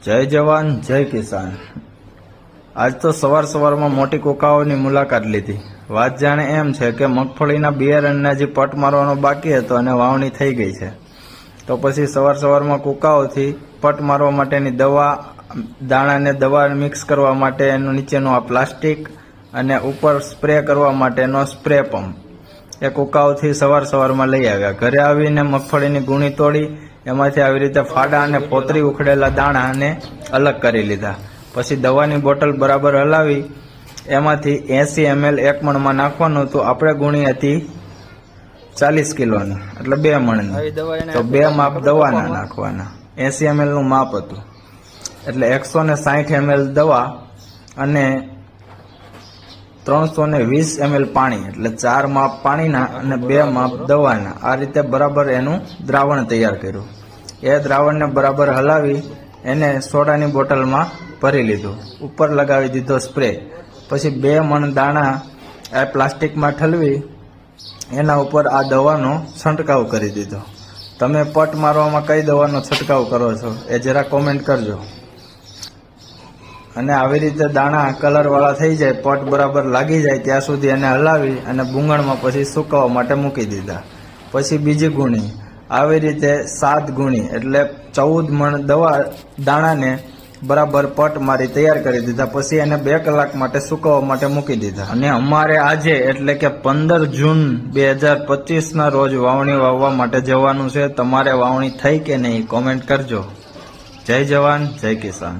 જય જવાન જય કિસાન। આજ તો સવારમાં મોટી કોકાઓની મુલાકાત લીધી। વાત જાણે એમ છે કે મગફળીના બિયારણને જે પટ મારવાનો બાકી હતો અને વાવણી થઈ ગઈ છે, તો પછી સવારમાં કોકાઓથી પટ મારવા માટેની દવા, દાણાને દવા મિક્સ કરવા માટે એનું નીચેનું આ પ્લાસ્ટિક અને ઉપર સ્પ્રે કરવા માટેનો સ્પ્રે પંપ એ કોકાઓથી સવારમાં લઈ આવ્યા। ઘરે આવીને મગફળીની ગુણી તોડી એમાંથી આવી રીતે ફાડા અને પોતરી ઉખડેલા દાણાને અલગ કરી લીધા। પછી દવાની બોટલ બરાબર હલાવી એમાંથી 80 ml 1 મણમાં નાખવાનું હતું। આપણે ગુણી હતી 40 કિલોની, એટલે 2 મણની, તો 2 માપ દવાના નાખવાના। 80 ml નું માપ હતું, એટલે 160 ml દવા અને 320 ml પાણી, એટલે 4 માપ પાણીના અને 2 માપ દવાના। આ રીતે બરાબર એનું દ્રાવણ તૈયાર કર્યું। એ દ્રાવણને બરાબર હલાવી એને સોડાની બોટલમાં ભરી લીધું, ઉપર લગાવી દીધો સ્પ્રે। પછી 2 મણ દાણા આ પ્લાસ્ટિકમાં ઠલવી એના ઉપર આ દવાનો છંટકાવ કરી દીધો। તમે પટ મારવામાં કઈ દવાનો છંટકાવ કરો છો એ જરા કોમેન્ટ કરજો। અને આવી રીતે દાણા કલરવાળા થઈ જાય, પટ બરાબર લાગી જાય ત્યાં સુધી એને હલાવી અને ભૂંગળમાં પછી સુકવવા માટે મૂકી દીધા। પછી બીજી ગુણી, આવી રીતે 7 ગુણી એટલે 14 મણ દવા દાણાને બરાબર પટ મારી તૈયાર કરી દીધા। પછી એને 2 કલાક માટે સુકવવા માટે મૂકી દીધા। અને અમારે આજે એટલે કે 15 જૂન 2025ના રોજ વાવણી વાવવા માટે જવાનું છે। તમારે વાવણી થઈ કે નહીં કોમેન્ટ કરજો। જય જવાન જય કિસાન।